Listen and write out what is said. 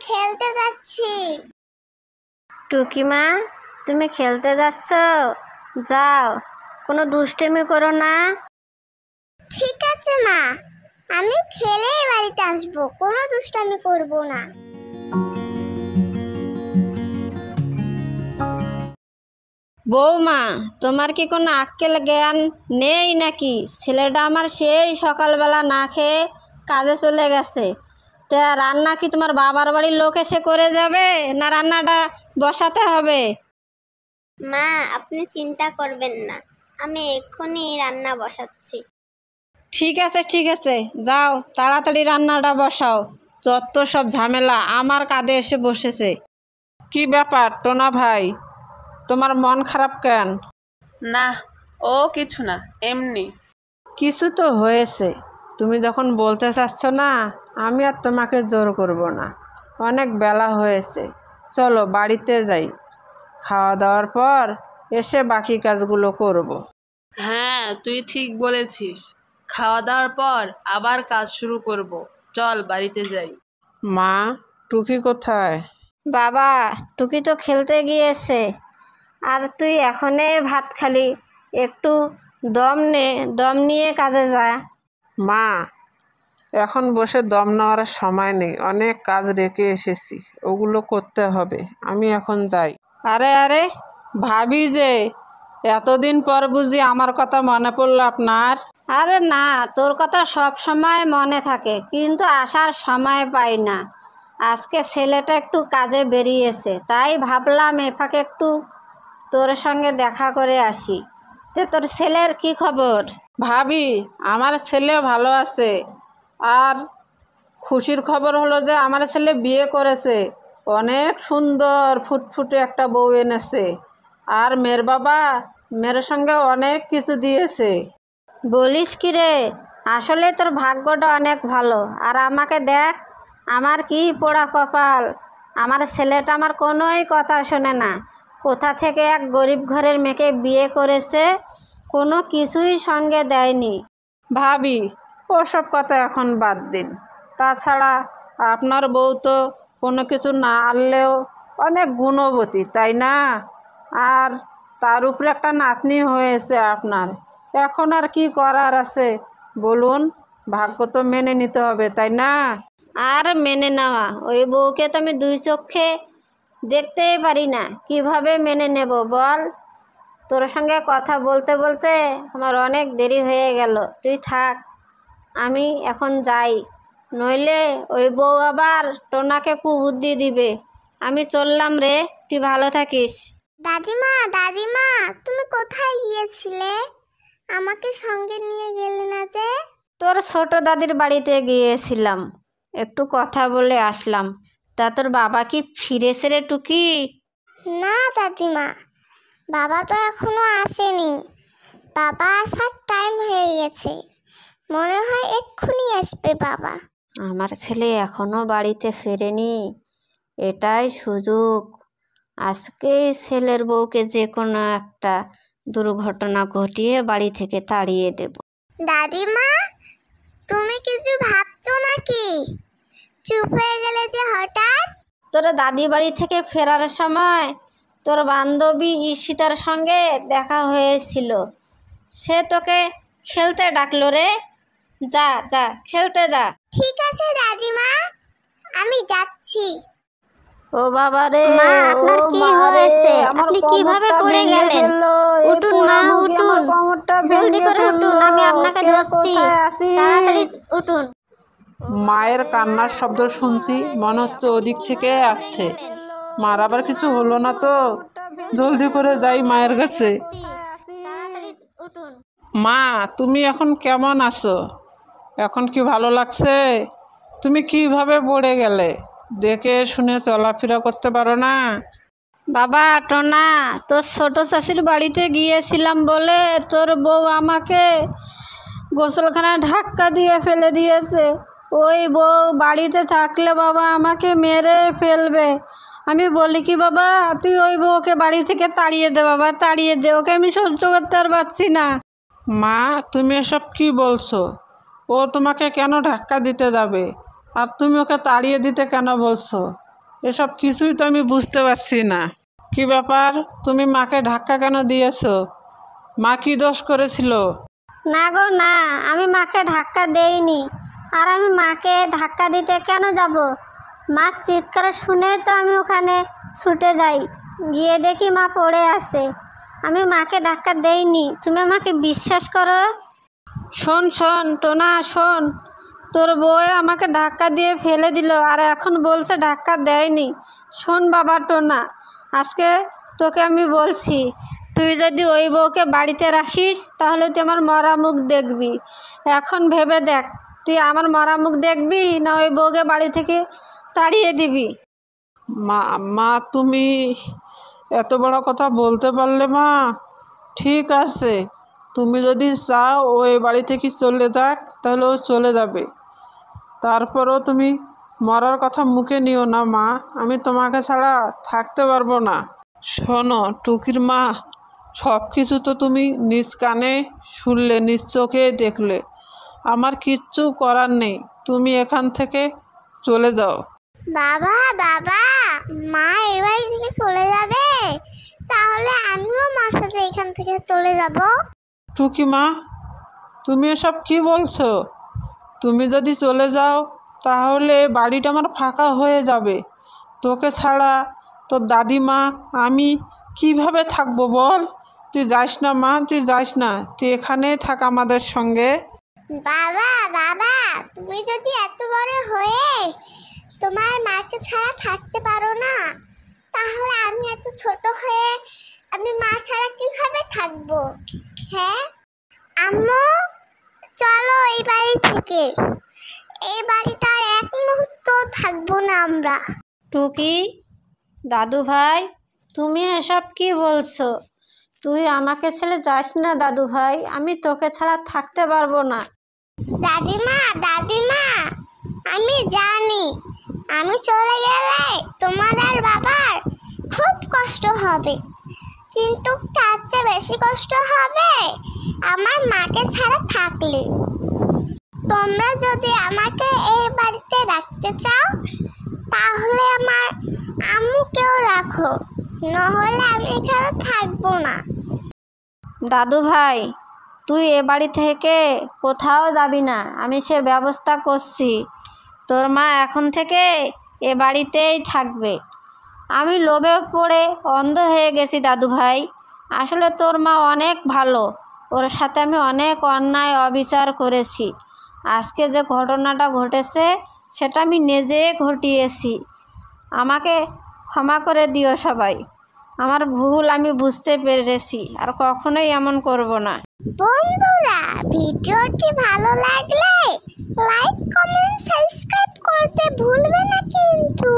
খেলতে যাচ্ছি। টুকিমা, তুমি খেলতে যাচ্ছ? যাও, কোনো দুষ্টেমি করো না। ঠিক আছে মা, আমি খেলেই বাড়িতে আসবো, কোনো দুষ্টামি করব না। বৌমা, তোমার কি কোনো আক্কেল জ্ঞান নেই নাকি? ছেলেটা আমার সেই সকালবেলা না খেয়ে কাজে চলে গেছে। তা রান্না কি তোমার বাবার বাড়ির লোক এসে করে যাবে, না রান্নাটা বসাতে হবে? মা, আপনি চিন্তা করবেন না, আমি এক্ষুনি রান্না বসাচ্ছি। ঠিক আছে ঠিক আছে, যাও তাড়াতাড়ি রান্নাটা বসাও। যত সব ঝামেলা আমার কাঁধে এসে বসেছে। কি ব্যাপার টোনা ভাই, তোমার মন খারাপ কেন? না, ও কিছু না, এমনি। কিছু তো হয়েছে, তুমি যখন বলতে চাচ্ছ না, আমি আর তোমাকে জোর করব না। অনেক বেলা হয়েছে, চলো বাড়িতে যাই। খাওয়া দাওয়ার পর এসে বাকি কাজগুলো করব। হ্যাঁ, তুই ঠিক বলেছিস। খাওয়া দাওয়ার পর আবার কাজ শুরু করব। চল বাড়িতে যাই। মা, টুকি কোথায়? বাবা, টুকি তো খেলতে গিয়েছে। আর তুই এখনে ভাত খালি, একটু দম নিয়ে কাজে যা। মা, এখন বসে দম নেওয়ার সময় নেই, অনেক কাজ রেখে এসেছি, ওগুলো করতে হবে। আমি এখন যাই। আরে আরে, ভাবি যে, এতদিন পর বুঝি আমার কথা মনে পড়লো আপনার? আরে না, তোর কথা সব সময় মনে থাকে, কিন্তু আসার সময় পাই না। আজকে ছেলেটা একটু কাজে বেরিয়েছে, তাই ভাবলাম এফাকে একটু তোর সঙ্গে দেখা করে আসি। তোর ছেলের কি খবর? ভাবি, আমার ছেলে ভালো আছে। আর খুশির খবর হলো যে আমার ছেলে বিয়ে করেছে, অনেক সুন্দর ফুটফুটে একটা বউ এনেছে। আর মেয়ের বাবা মেয়ের সঙ্গে অনেক কিছু দিয়েছে। বলিস কি রে? আসলে তোর ভাগ্যটা অনেক ভালো। আর আমাকে দেখ, আমার কি পোড়া কপাল। আমার ছেলেটা আমার কোনোই কথা শোনে না। কোথা থেকে এক গরিব ঘরের মেয়েকে বিয়ে করেছে, কোনো কিছুই সঙ্গে দেয়নি। ভাবি, ওসব কথা এখন বাদ দিন। তাছাড়া আপনার বউ তো কোনো কিছু না আনলেও অনেক গুণবতী, তাই না? আর তার উপরে একটা নাতনি হয়েছে আপনার। এখন আর কি করার আছে বলুন? ভাগ্য তো মেনে নিতে হবে, তাই না? আর মেনে নেওয়া, ওই বউকে তো আমি দুই চোখে দেখতেই পারি না, কিভাবে মেনে নেব বল? তোর সঙ্গে কথা বলতে বলতে আমার অনেক দেরি হয়ে গেল। তুই থাক, আমি এখন যাই, নইলে ওই বউ আবার টোনাকে কুবুদ্ধি দিবে। আমি চললাম রে, তুই ভালো থাকিস। দাদিমা, দাদিমা, তুমি কোথায় গিয়েছিলে? আমাকে সঙ্গে নিয়ে গেলে না যে? তোর ছোট দাদির বাড়িতে গিয়েছিলাম, একটু কথা বলে আসলাম। তা তোর বাবা কি ফিরেছে রে টুকি? না দাদিমা, বাবা তো এখনো আসেনি। বাবা আসার টাইম হয়ে গেছে, মনে হয় এক্ষুনি আসবে বাবা। আমার ছেলে এখনো বাড়িতে ফেরেনি, এটাই সুযোগ। আজকেই ছেলের বউকে যে কোনো একটা দুর্ঘটনা ঘটিয়ে বাড়ি থেকে তাড়িয়ে দেব। দাদিমা, তুমি কিছু ভাবছো নাকি? চুপ হয়ে গেলে যে হঠাৎ? তোর দাদি বাড়ি থেকে ফেরার সময় তোর বান্ধবী ঈশিতার সঙ্গে দেখা হয়েছিল। সে তোকে খেলতে ডাকলো রে। যা যা, খেলতে যা। ঠিক আছে দাদিমা, আমি যাচ্ছি। ও বাবা রে, মা, আপনার কি হয়েছে? আপনি কিভাবে পড়ে গেলেন? উঠুন মা, উঠুন, জলদি করে উঠুন, আমি আপনাকে ধরছি। তাড়াতাড়ি উঠুন। মায়ের কান্নার শব্দ শুনছি, মনে হচ্ছে ওদিক থেকে আসছে। মার আবার কিছু হলো না তো? জলদি করে যাই মায়ের কাছে। মা, তুমি এখন কেমন আছো? এখন কি ভালো লাগছে? তুমি কিভাবে পড়ে গেলে? দেখে শুনে চলাফেরা করতে পারো না? বাবা টোনা, তোর ছোট চাষির বাড়িতে গিয়েছিলাম বলে তোর বউ আমাকে গোসলখানায় ধাক্কা দিয়ে ফেলে দিয়েছে। ওই বউ বাড়িতে থাকলে বাবা আমাকে মেরে ফেলবে। আমি বলি কি বাবা, তুই ওই বউকে বাড়ি থেকে তাড়িয়ে দে বাবা, তাড়িয়ে দে, ওকে আমি সহ্য করতে আর পারছি না। মা, তুমি এসব কি বলছো? ও তোমাকে কেন ধাক্কা দিতে যাবে? আর তুমি ওকে তাড়িয়ে দিতে কেন বলছো? এসব কিছুই তো আমি বুঝতে পারছি না। কি ব্যাপার, তুমি মাকে ধাক্কা কেন দিয়েছো? মা কি দোষ করেছিল? না গো না, আমি মাকে ধাক্কা দেইনি। আর আমি মাকে ধাক্কা দিতে কেন যাব? মার চিৎকার শুনে তো আমি ওখানে ছুটে যাই, গিয়ে দেখি মা পড়ে আছে। আমি মাকে ধাক্কা দেইনি, তুমি আমাকে বিশ্বাস করো। শোন শোন টোনা শোন, তোর বউ আমাকে ধাক্কা দিয়ে ফেলে দিল আর এখন বলছে ধাক্কা দেয়নি। শোন বাবা টোনা, আজকে তোকে আমি বলছি, তুই যদি ওই বউকে বাড়িতে রাখিস তাহলে তুই আমার মরা মুখ দেখবি। এখন ভেবে দেখ, তুই আমার মরা মুখ দেখবি না ওই বউকে বাড়ি থেকে তাড়িয়ে দিবি? মা মা তুমি এত বড় কথা বলতে পারলে মা? ঠিক আছে, তুমি যদি চাও ও এই বাড়ি থেকে চলে যাক তাহলে ও চলে যাবে। তারপরেও তুমি মরার কথা মুখে নিও না মা, আমি তোমাকে ছাড়া থাকতে পারবো না। শোনো টুকির মা, সব কিছু তো তুমি নিজ কানে শুনলে, নিজ চোখে দেখলে। আমার কিচ্ছু করার নেই, তুমি এখান থেকে চলে যাও। বাবা বাবা, মা এবার থেকে চলে যাবে, তাহলে আমিও মার সাথে এখান থেকে চলে যাব। টুকি মা, তুমি এসব কি বলছো? তুমি যদি চলে যাও তাহলে বাড়িটা আমার ফাঁকা হয়ে যাবে। তোকে ছাড়া তোর দাদিমা আমি কিভাবে থাকবো বল? তুই যাস না মা, তুই যাস না, তুই এখানেই থাক আমাদের সঙ্গে। বাবা বাবা, তুমি যদি এত বড় হয়ে তোমার মাকে ছাড়া থাকতে পারো না, তাহলে আমি এত ছোট হয়ে আমি মা ছাড়া কিভাবে থাকবো? হ্যাঁ আম্মু, চলো এই বাড়ি থেকে, এই বাড়িতে আর এক মুহূর্ত থাকবো না আমরা। টুকি, দাদু ভাই, তুমি এসব কি বলছো? তুই আমাকে ছেড়ে যাস না দাদু ভাই, আমি তোকে ছাড়া থাকতে পারবো না। দাদিমা দাদিমা, আমি জানি আমি চলে গেলে তোমার আর বাবার খুব কষ্ট হবে, কিন্তু তার চেয়ে বেশি কষ্ট হবে আমার মাকে ছাড়া থাকলে। তোমরা যদি আমাকে এই বাড়িতে রাখতে চাও তাহলে আমার আম্মুকেও রাখো, নহলে আমি এখানে থাকবো না। দাদু ভাই, তুই এ বাড়ি থেকে কোথাও যাবি না, আমি সে ব্যবস্থা করছি। তোর মা এখন থেকে এ বাড়িতেই থাকবে। আমি লোভে পড়ে অন্ধ হয়ে গেছি দাদু ভাই। আসলে তোর মা অনেক ভালো, ওর সাথে আমি অনেক অন্যায় অবিচার করেছি। আজকে যে ঘটনাটা ঘটেছে সেটা আমি নিজে ঘটিয়েছি। আমাকে ক্ষমা করে দিও সবাই, আমার ভুল আমি বুঝতে পেরেছি, আর কখনোই এমন করব না। বন্ধুরা, ভিডিওটি ভালো লাগলে লাইক কমেন্ট সাবস্ক্রাইব করতে ভুলবে না কিন্তু।